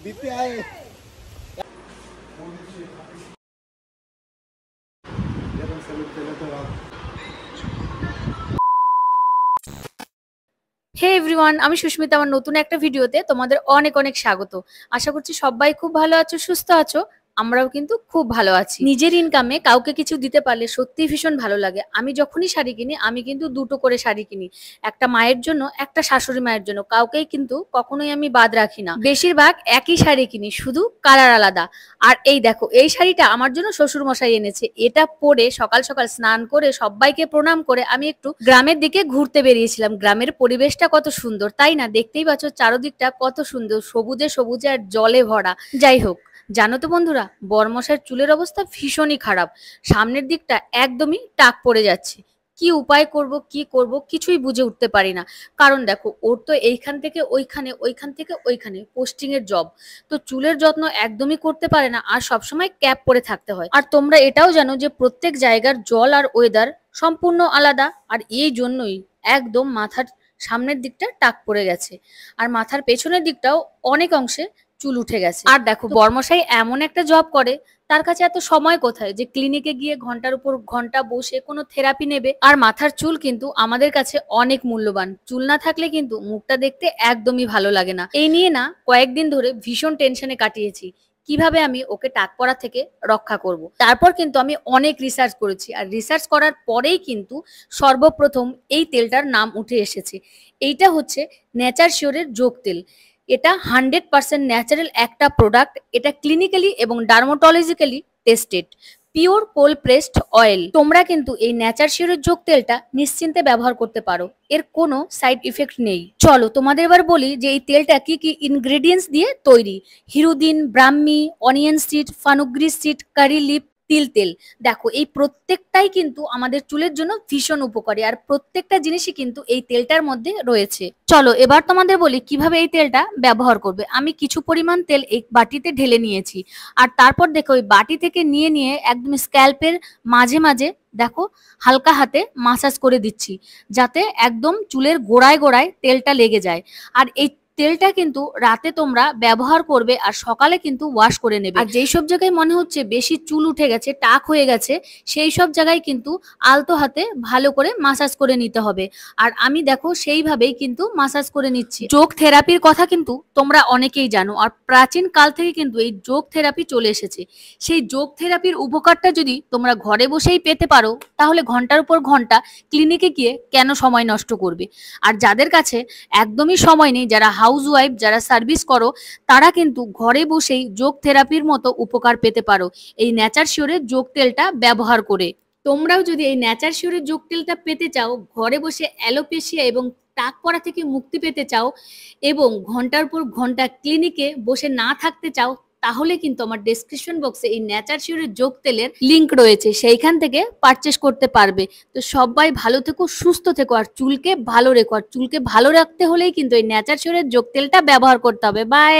দিতে আয় হে এভরিওয়ান, আমি সুস্মিতা। আমার নতুন একটা ভিডিওতে তোমাদের অনেক অনেক স্বাগত। আশা করছি সবাই খুব ভালো আছো, সুস্থ আছো। আমরাও কিন্তু খুব ভালো আছি। নিজের ইনকামে কাউকে কিছু দিতে পারলে সত্যিই ভীষণ ভালো লাগে। আমি যখনই শাড়ি কিনি, আমি কিন্তু দুটো করে শাড়ি কিনি, একটা মায়ের জন্য, একটা শাশুড়ি মায়ের জন্য। কাউকেই কিন্তু কখনোই আমি বাদ রাখি না। বেশিরভাগ একই শাড়ি কিনি, শুধু কালার আলাদা। আর এই দেখো, এই শাড়িটা আমার জন্য শ্বশুর মশাই এনেছে। এটা পরে সকাল সকাল স্নান করে সবাইকে প্রণাম করে আমি একটু গ্রামের দিকে ঘুরতে বেরিয়েছিলাম। গ্রামের পরিবেশটা কত সুন্দর, তাই না? দেখতেই পাচ্ছ চারদিকটা কত সুন্দর, সবুজে সবুজে আর জলে ভরা। যাই হোক, জানো তো বন্ধুরা, বরমশাইয়ের চুলের অবস্থা ভীষণই খারাপ। সামনের দিকটা একদমই টাক পড়ে যাচ্ছে। কি উপায় করব, কি করব কিছুই বুঝে উঠতে পারি না। কারণ দেখো, ওর তো এইখান থেকে ওইখানে, ওইখান থেকে ওইখানে পোস্টিং এর জব। তো চুলের যত্ন একদমই করতে পারে না, আর সবসময় ক্যাপ পরে থাকতে হয়। আর তোমরা এটাও জানো যে প্রত্যেক জায়গার জল আর ওয়েদার সম্পূর্ণ আলাদা। আর এই জন্যই একদম মাথার সামনের দিকটা টাক পড়ে গেছে, আর মাথার পেছনের দিকটাও অনেক অংশে চুল উঠে গেছে। আর দেখো, বর্মশাই এমন একটা জব করে, তার কাছে এত সময় কোথায় যে ক্লিনিকে গিয়ে ঘন্টার উপর ঘন্টা বসে কোনো থেরাপি নেবে। আর মাথার চুল কিন্তু আমাদের কাছে অনেক মূল্যবান। চুল না থাকলে কিন্তু মুখটা দেখতে একদমই ভালো লাগে না। এই নিয়ে না কয়েকদিন ধরে ভীষণ টেনশনে কাটিয়েছি, কিভাবে আমি ওকে টাক পড়া থেকে রক্ষা করব। তারপর কিন্তু আমি অনেক রিসার্চ করেছি, আর রিসার্চ করার পরেই কিন্তু সর্বপ্রথম এই তেলটার নাম উঠে এসেছে। এইটা হচ্ছে নেচার শিওরের যোগ তেল। এটা 100% ন্যাচারাল একটা প্রোডাক্ট। এটা ক্লিনিক্যালি এবং dermatologically tested, pure cold pressed oil. তোমরা কিন্তু এই নেচার শিওরের যোগ তেলটা নিশ্চিন্তে ব্যবহার করতে পারো, এর কোনো সাইড ইফেক্ট নেই। চলো তোমাদের এবার বলি যে এই তেলটা কি কি ইনগ্রেডিয়েন্টস দিয়ে তৈরি। হিরুদিন, ব্রাহ্মী, অনিয়ন সিড, ফানুগ্রিস সিড, কারি লিপ, তিল তেল। দেখো, এই প্রত্যেকটাই কিন্তু আমাদের চুলের জন্য ভীষণ উপকারী, আর প্রত্যেকটা জিনিসই কিন্তু এই তেলটার মধ্যে রয়েছে। চলো এবার তোমাদের বলি কিভাবে এই তেলটা ব্যবহার করবে। আমি কিছু পরিমাণ তেল এই বাটিতে ঢেলে নিয়েছি, আর তারপর দেখো ওই বাটি থেকে নিয়ে নিয়ে একদম স্ক্যাল্পের মাঝে মাঝে দেখো হালকা হাতে মাসাজ করে দিচ্ছি, যাতে একদম চুলের গোড়ায় গোড়ায় তেলটা লেগে যায়। আর এই তেলটা কিন্তু রাতে তোমরা ব্যবহার করবে, আর সকালে কিন্তু ওয়াশ করে নেবে। আর যেই সব জায়গায় মনে হচ্ছে বেশি চুল উঠে গেছে, টাক হয়ে গেছে, সেই সব জায়গায় কিন্তু আলতো হাতে ভালো করে মাসাজ করে নিতে হবে। আর আমি দেখো সেইভাবেই কিন্তু মাসাজ করে নিচ্ছি। যোগ থেরাপির কথা কিন্তু তোমরা অনেকেই জানো, আর প্রাচীন কাল থেকে কিন্তু এই যোগ থেরাপি চলে এসেছে। সেই যোগ থেরাপির উপকারটা যদি তোমরা ঘরে বসেই পেতে পারো, তাহলে ঘন্টার উপর ঘন্টা ক্লিনিকে গিয়ে কেন সময় নষ্ট করবে। আর যাদের কাছে একদমই সময় নেই, যারা হাউস ওয়াইফ, যারা সার্ভিস করো, তারা কিন্তু ঘরে বসেই যোগ থেরাপির মতো উপকার পেতে পারো এই নেচার শিওরের যোগ তেলটা ব্যবহার করে। তোমরাও যদি এই নেচার শিওরের যোগ তেলটা পেতে চাও, ঘরে বসে অ্যালোপেশিয়া এবং টাক পড়া থেকে মুক্তি পেতে চাও, এবং ঘন্টার পর ঘন্টা ক্লিনিকে বসে না থাকতে চাও, তাহলে কিন্তু আমার ডেসক্রিপশন বক্সে এই নেচার শিওরের যোগ তেলের লিংক রয়েছে, সেইখান থেকে পারচেস করতে পারবে। তো সবাই ভালো থেকো, সুস্থ থেকো, আর চুলকে ভালো রেখো। আর চুলকে ভালো রাখতে হলেই কিন্তু এই নেচার শিওরের যোগ তেলটা ব্যবহার করতে হবে। বাই।